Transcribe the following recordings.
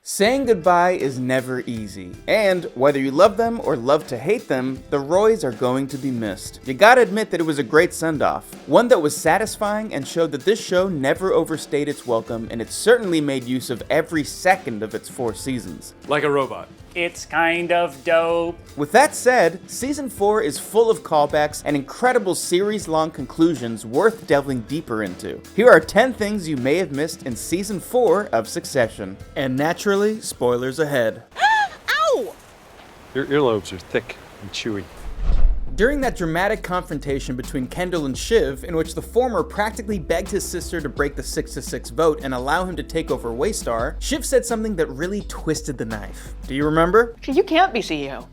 Saying goodbye is never easy, and whether you love them or love to hate them, the Roys are going to be missed. You gotta admit that it was a great send-off, one that was satisfying and showed that this show never overstayed its welcome, and it certainly made use of every second of its 4 seasons. Like a robot. It's kind of dope. With that said, Season 4 is full of callbacks and incredible series-long conclusions worth delving deeper into. Here are 10 things you may have missed in Season 4 of Succession. And naturally, spoilers ahead. Ow! Your earlobes are thick and chewy. During that dramatic confrontation between Kendall and Shiv, in which the former practically begged his sister to break the 6-6 vote and allow him to take over Waystar, Shiv said something that really twisted the knife. Do you remember? You can't be CEO.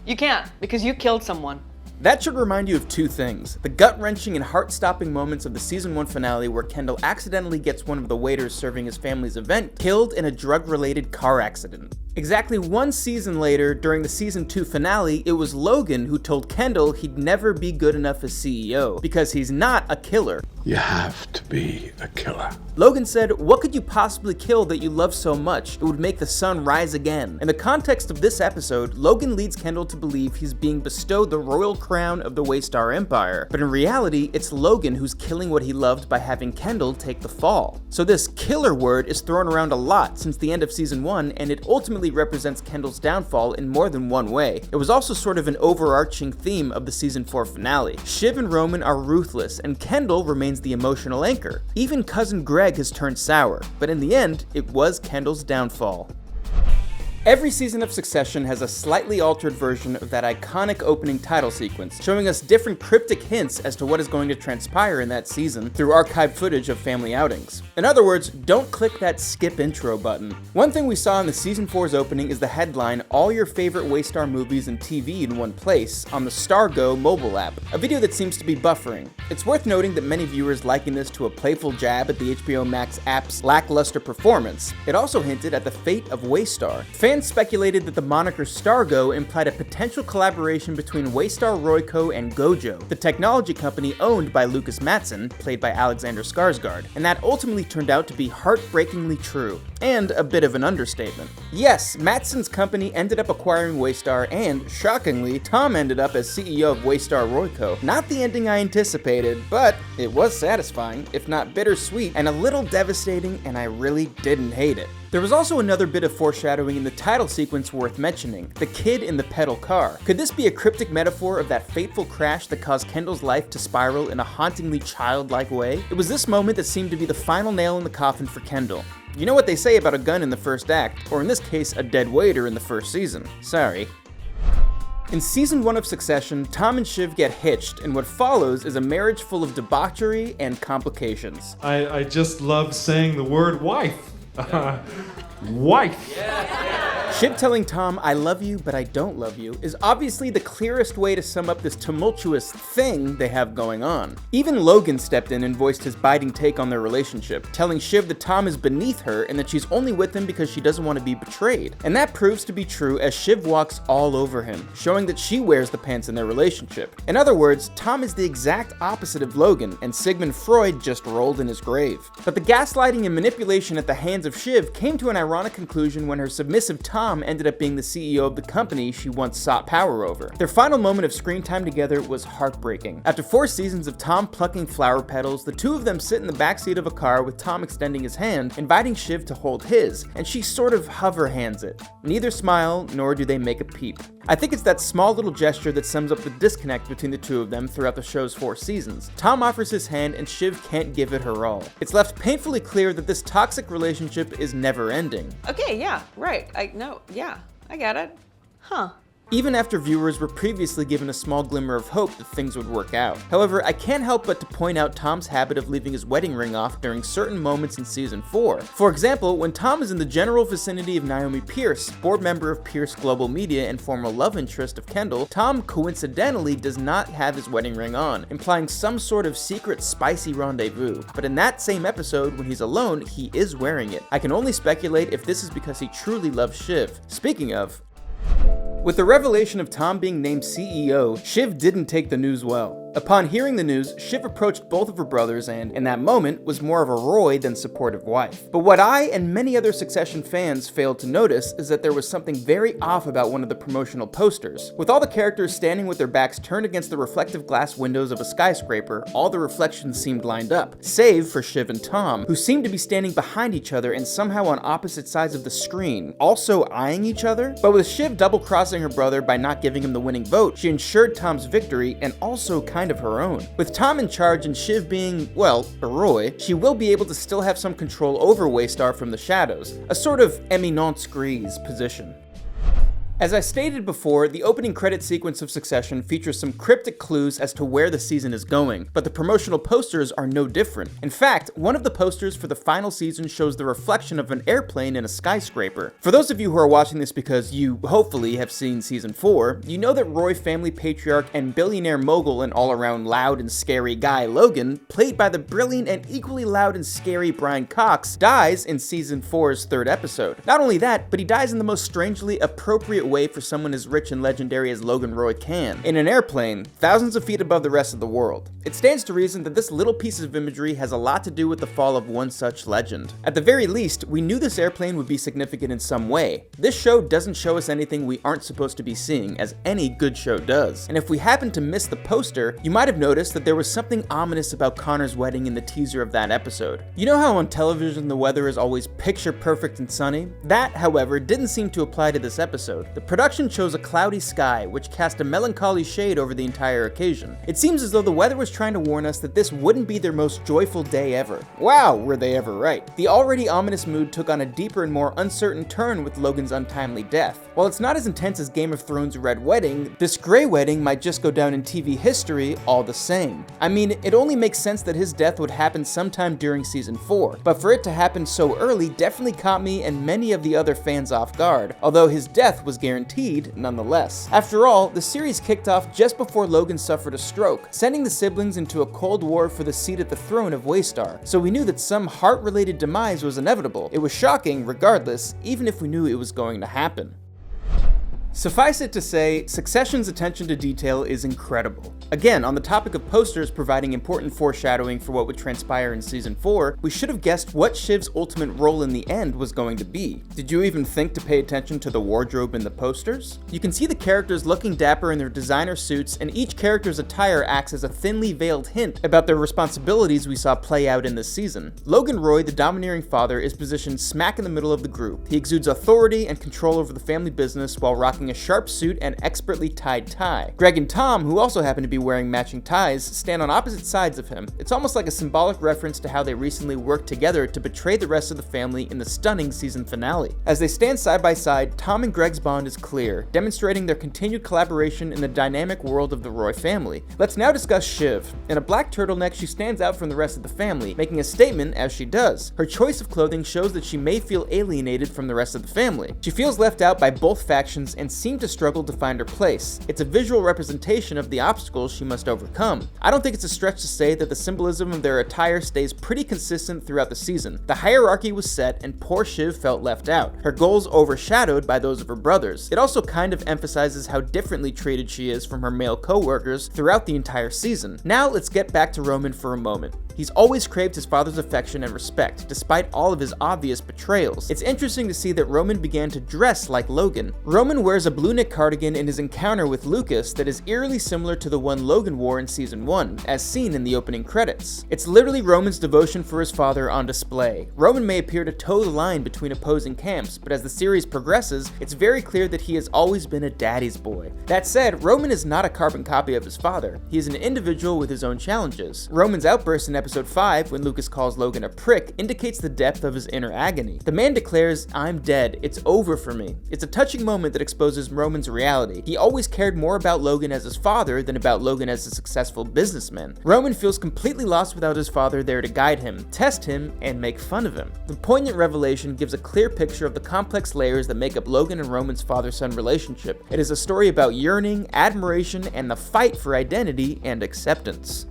You can't, because you killed someone. That should remind you of 2 things. The gut-wrenching and heart-stopping moments of the Season 1 finale where Kendall accidentally gets one of the waiters serving his family's event killed in a drug-related car accident. Exactly 1 season later, during the Season 2 finale, it was Logan who told Kendall he'd never be good enough as CEO, because he's not a killer. You have to be a killer. Logan said, "What could you possibly kill that you love so much? It would make the sun rise again." In the context of this episode, Logan leads Kendall to believe he's being bestowed the royal crown of the Waystar Empire, but in reality, it's Logan who's killing what he loved by having Kendall take the fall. So this killer word is thrown around a lot since the end of Season 1, and it ultimately represents Kendall's downfall in more than one way. It was also sort of an overarching theme of the Season 4 finale. Shiv and Roman are ruthless, and Kendall remains the emotional anchor. Even cousin Greg has turned sour, but in the end, it was Kendall's downfall. Every season of Succession has a slightly altered version of that iconic opening title sequence, showing us different cryptic hints as to what is going to transpire in that season through archived footage of family outings. In other words, don't click that skip intro button. One thing we saw in the Season 4's opening is the headline, "All your favorite Waystar movies and TV in one place," on the StarGo mobile app, a video that seems to be buffering. It's worth noting that many viewers liken this to a playful jab at the HBO Max app's lackluster performance. It also hinted at the fate of Waystar. Fans speculated that the moniker StarGo implied a potential collaboration between Waystar Royco and Gojo, the technology company owned by Lucas Matson, played by Alexander Skarsgård, and that ultimately turned out to be heartbreakingly true, and a bit of an understatement. Yes, Matson's company ended up acquiring Waystar, and, shockingly, Tom ended up as CEO of Waystar Royco. Not the ending I anticipated, but it was satisfying, if not bittersweet, and a little devastating, and I really didn't hate it. There was also another bit of foreshadowing in the title sequence worth mentioning, the kid in the pedal car. Could this be a cryptic metaphor of that fateful crash that caused Kendall's life to spiral in a hauntingly childlike way? It was this moment that seemed to be the final nail in the coffin for Kendall. You know what they say about a gun in the first act, or in this case, a dead waiter in the first season. Sorry. In Season 1 of Succession, Tom and Shiv get hitched, and what follows is a marriage full of debauchery and complications. I just love saying the word wife. Wife. Shiv telling Tom, "I love you, but I don't love you," is obviously the clearest way to sum up this tumultuous thing they have going on. Even Logan stepped in and voiced his biting take on their relationship, telling Shiv that Tom is beneath her and that she's only with him because she doesn't want to be betrayed. And that proves to be true as Shiv walks all over him, showing that she wears the pants in their relationship. In other words, Tom is the exact opposite of Logan, and Sigmund Freud just rolled in his grave. But the gaslighting and manipulation at the hands of Shiv came to an ironic conclusion when her submissive Tom ended up being the CEO of the company she once sought power over. Their final moment of screen time together was heartbreaking. After 4 seasons of Tom plucking flower petals, the two of them sit in the backseat of a car with Tom extending his hand, inviting Shiv to hold his, and she sort of hover hands it. Neither smile, nor do they make a peep. I think it's that small little gesture that sums up the disconnect between the two of them throughout the show's 4 seasons. Tom offers his hand and Shiv can't give it her all. It's left painfully clear that this toxic relationship is never ending. Okay, yeah, right. I got it. Huh. Even after viewers were previously given a small glimmer of hope that things would work out. However, I can't help but to point out Tom's habit of leaving his wedding ring off during certain moments in Season 4. For example, when Tom is in the general vicinity of Naomi Pierce, board member of Pierce Global Media and former love interest of Kendall, Tom coincidentally does not have his wedding ring on, implying some sort of secret spicy rendezvous. But in that same episode, when he's alone, he is wearing it. I can only speculate if this is because he truly loves Shiv. Speaking of, with the revelation of Tom being named CEO, Shiv didn't take the news well. Upon hearing the news, Shiv approached both of her brothers and, in that moment, was more of a Roy than supportive wife. But what I and many other Succession fans failed to notice is that there was something very off about one of the promotional posters. With all the characters standing with their backs turned against the reflective glass windows of a skyscraper, all the reflections seemed lined up, save for Shiv and Tom, who seemed to be standing behind each other and somehow on opposite sides of the screen, also eyeing each other. But with Shiv double-crossing her brother by not giving him the winning vote, she ensured Tom's victory and also kind of her own. With Tom in charge and Shiv being, well, a Roy, she will be able to still have some control over Waystar from the shadows, a sort of eminence grise position. As I stated before, the opening credit sequence of Succession features some cryptic clues as to where the season is going, but the promotional posters are no different. In fact, one of the posters for the final season shows the reflection of an airplane in a skyscraper. For those of you who are watching this because you, hopefully, have seen Season 4, you know that Roy family patriarch and billionaire mogul and all-around loud and scary guy Logan, played by the brilliant and equally loud and scary Brian Cox, dies in Season 4's third episode. Not only that, but he dies in the most strangely appropriate way for someone as rich and legendary as Logan Roy can, in an airplane, thousands of feet above the rest of the world. It stands to reason that this little piece of imagery has a lot to do with the fall of one such legend. At the very least, we knew this airplane would be significant in some way. This show doesn't show us anything we aren't supposed to be seeing, as any good show does. And if we happen to miss the poster, you might have noticed that there was something ominous about Connor's wedding in the teaser of that episode. You know how on television the weather is always picture perfect and sunny? That, however, didn't seem to apply to this episode. The production chose a cloudy sky, which cast a melancholy shade over the entire occasion. It seems as though the weather was trying to warn us that this wouldn't be their most joyful day ever. Wow, were they ever right. The already ominous mood took on a deeper and more uncertain turn with Logan's untimely death. While it's not as intense as Game of Thrones' Red Wedding, this Grey Wedding might just go down in TV history all the same. I mean, it only makes sense that his death would happen sometime during Season 4, but for it to happen so early definitely caught me and many of the other fans off guard, although his death was guaranteed nonetheless. After all, the series kicked off just before Logan suffered a stroke, sending the siblings into a cold war for the seat at the throne of Waystar, so we knew that some heart-related demise was inevitable. It was shocking, regardless, even if we knew it was going to happen. Suffice it to say, Succession's attention to detail is incredible. Again, on the topic of posters providing important foreshadowing for what would transpire in Season 4, we should have guessed what Shiv's ultimate role in the end was going to be. Did you even think to pay attention to the wardrobe in the posters? You can see the characters looking dapper in their designer suits, and each character's attire acts as a thinly veiled hint about their responsibilities we saw play out in this season. Logan Roy, the domineering father, is positioned smack in the middle of the group. He exudes authority and control over the family business while rocking a sharp suit and expertly tied tie. Greg and Tom, who also happen to be wearing matching ties, stand on opposite sides of him. It's almost like a symbolic reference to how they recently worked together to betray the rest of the family in the stunning season finale. As they stand side by side, Tom and Greg's bond is clear, demonstrating their continued collaboration in the dynamic world of the Roy family. Let's now discuss Shiv. In a black turtleneck, she stands out from the rest of the family, making a statement as she does. Her choice of clothing shows that she may feel alienated from the rest of the family. She feels left out by both factions and seem to struggle to find her place. It's a visual representation of the obstacles she must overcome. I don't think it's a stretch to say that the symbolism of their attire stays pretty consistent throughout the season. The hierarchy was set and poor Shiv felt left out, her goals overshadowed by those of her brothers. It also kind of emphasizes how differently treated she is from her male co-workers throughout the entire season. Now let's get back to Roman for a moment. He's always craved his father's affection and respect, despite all of his obvious betrayals. It's interesting to see that Roman began to dress like Logan. Roman wears a blue knit cardigan in his encounter with Lucas that is eerily similar to the one Logan wore in Season 1, as seen in the opening credits. It's literally Roman's devotion for his father on display. Roman may appear to toe the line between opposing camps, but as the series progresses, it's very clear that he has always been a daddy's boy. That said, Roman is not a carbon copy of his father. He is an individual with his own challenges. Roman's outburst in Episode 5, when Lucas calls Logan a prick, indicates the depth of his inner agony. The man declares, "I'm dead, it's over for me." It's a touching moment that exposes Roman's reality. He always cared more about Logan as his father than about Logan as a successful businessman. Roman feels completely lost without his father there to guide him, test him, and make fun of him. The poignant revelation gives a clear picture of the complex layers that make up Logan and Roman's father-son relationship. It is a story about yearning, admiration, and the fight for identity and acceptance.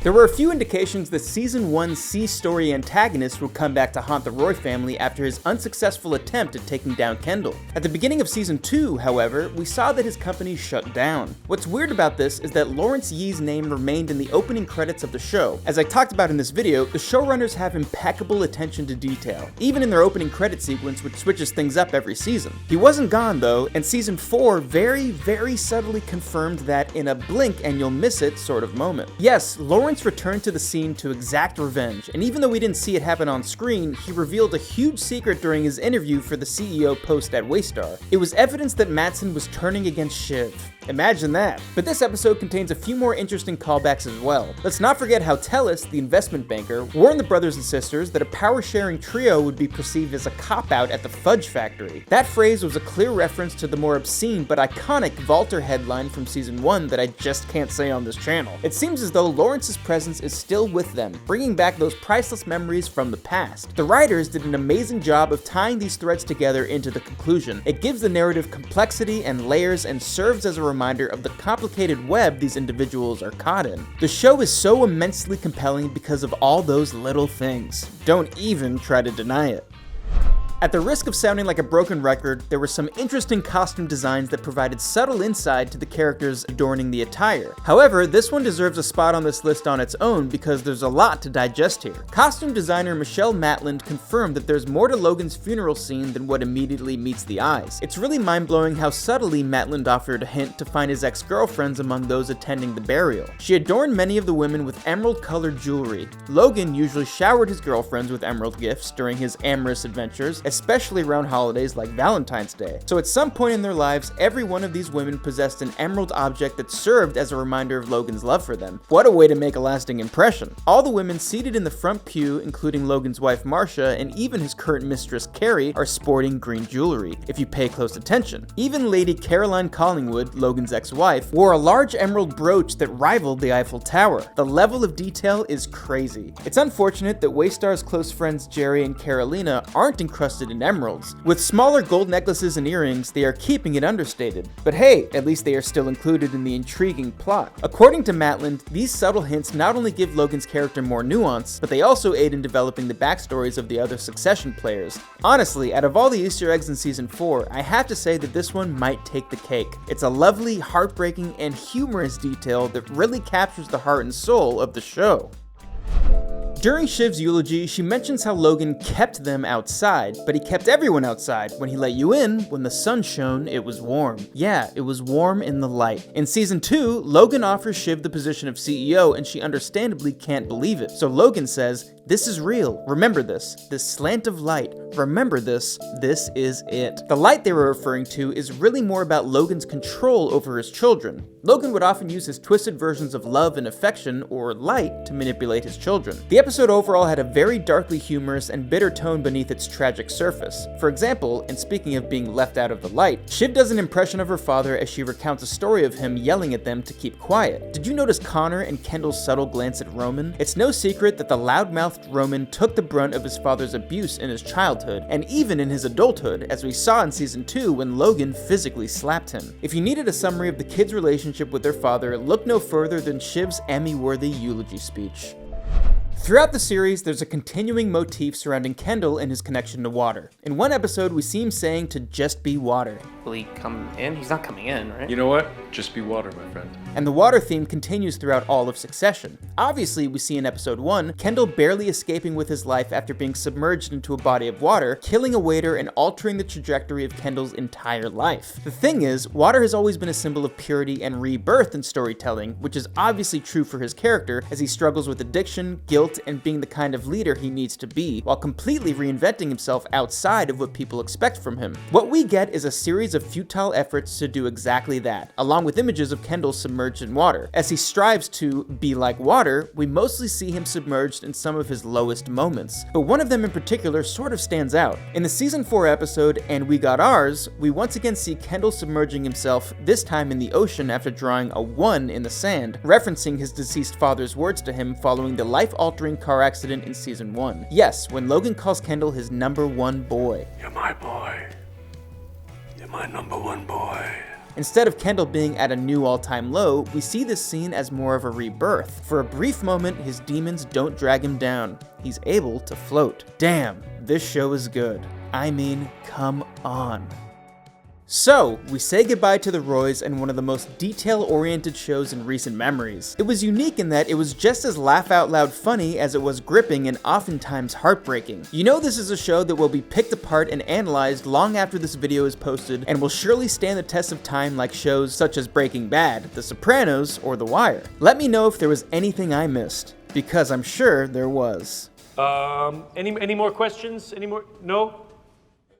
There were a few indications that Season 1's C-story antagonist would come back to haunt the Roy family after his unsuccessful attempt at taking down Kendall. At the beginning of Season 2, however, we saw that his company shut down. What's weird about this is that Lawrence Yee's name remained in the opening credits of the show. As I talked about in this video, the showrunners have impeccable attention to detail, even in their opening credit sequence, which switches things up every season. He wasn't gone though, and Season 4 very subtly confirmed that in a blink and you'll miss it sort of moment. Yes, Lawrence returned to the scene to exact revenge, and even though we didn't see it happen on screen, he revealed a huge secret during his interview for the CEO post at Waystar. It was evidence that Matsson was turning against Shiv. Imagine that. But this episode contains a few more interesting callbacks as well. Let's not forget how Tellus, the investment banker, warned the brothers and sisters that a power-sharing trio would be perceived as a cop-out at the Fudge Factory. That phrase was a clear reference to the more obscene but iconic Vaulter headline from Season 1 that I just can't say on this channel. It seems as though Lawrence's presence is still with them, bringing back those priceless memories from the past. The writers did an amazing job of tying these threads together into the conclusion. It gives the narrative complexity and layers and serves as a reminder of the complicated web these individuals are caught in. The show is so immensely compelling because of all those little things. Don't even try to deny it. At the risk of sounding like a broken record, there were some interesting costume designs that provided subtle insight to the characters adorning the attire. However, this one deserves a spot on this list on its own because there's a lot to digest here. Costume designer Michelle Matland confirmed that there's more to Logan's funeral scene than what immediately meets the eyes. It's really mind-blowing how subtly Matland offered a hint to find his ex-girlfriends among those attending the burial. She adorned many of the women with emerald-colored jewelry. Logan usually showered his girlfriends with emerald gifts during his amorous adventures, especially around holidays like Valentine's Day. So at some point in their lives, every one of these women possessed an emerald object that served as a reminder of Logan's love for them. What a way to make a lasting impression. All the women seated in the front pew, including Logan's wife Marcia and even his current mistress Carrie, are sporting green jewelry, if you pay close attention. Even Lady Caroline Collingwood, Logan's ex-wife, wore a large emerald brooch that rivaled the Eiffel Tower. The level of detail is crazy. It's unfortunate that Waystar's close friends Jerry and Carolina aren't encrusted in emeralds. With smaller gold necklaces and earrings, they are keeping it understated. But hey, at least they are still included in the intriguing plot. According to Matland, these subtle hints not only give Logan's character more nuance, but they also aid in developing the backstories of the other Succession players. Honestly, out of all the Easter eggs in Season 4, I have to say that this one might take the cake. It's a lovely, heartbreaking, and humorous detail that really captures the heart and soul of the show. During Shiv's eulogy, she mentions how Logan kept them outside, but he kept everyone outside. When he let you in, when the sun shone, it was warm. Yeah, it was warm in the light. In Season 2, Logan offers Shiv the position of CEO, and she understandably can't believe it. So Logan says, "This is real. Remember this slant of light. Remember this is it." The light they were referring to is really more about Logan's control over his children. Logan would often use his twisted versions of love and affection, or light, to manipulate his children. The episode overall had a very darkly humorous and bitter tone beneath its tragic surface. For example, and speaking of being left out of the light, Shiv does an impression of her father as she recounts a story of him yelling at them to keep quiet. Did you notice Connor and Kendall's subtle glance at Roman? It's no secret that the loudmouthed Roman took the brunt of his father's abuse in his childhood, and even in his adulthood, as we saw in Season 2 when Logan physically slapped him. If you needed a summary of the kids' relationship with their father, look no further than Shiv's Emmy-worthy eulogy speech. Throughout the series, there's a continuing motif surrounding Kendall and his connection to water. In one episode, we see him saying to just be water. Will he come in? He's not coming in, right? You know what? Just be water, my friend. And the water theme continues throughout all of Succession. Obviously, we see in episode 1, Kendall barely escaping with his life after being submerged into a body of water, killing a waiter and altering the trajectory of Kendall's entire life. The thing is, water has always been a symbol of purity and rebirth in storytelling, which is obviously true for his character as he struggles with addiction, guilt, and being the kind of leader he needs to be, while completely reinventing himself outside of what people expect from him. What we get is a series of futile efforts to do exactly that, along with images of Kendall submerged in water. As he strives to be like water, we mostly see him submerged in some of his lowest moments. But one of them in particular sort of stands out. In the Season 4 episode, And We Got Ours, we once again see Kendall submerging himself, this time in the ocean after drawing a 1 in the sand, referencing his deceased father's words to him following the life-altering car accident in Season 1. Yes, when Logan calls Kendall his #1 boy. You're my boy. You're my #1 boy. Instead of Kendall being at a new all-time low, we see this scene as more of a rebirth. For a brief moment, his demons don't drag him down. He's able to float. Damn, this show is good. I mean, come on. So, we say goodbye to the Roys and one of the most detail-oriented shows in recent memories. It was unique in that it was just as laugh-out-loud funny as it was gripping and oftentimes heartbreaking. You know this is a show that will be picked apart and analyzed long after this video is posted and will surely stand the test of time like shows such as Breaking Bad, The Sopranos, or The Wire. Let me know if there was anything I missed, because I'm sure there was. Any more questions? Any more? No?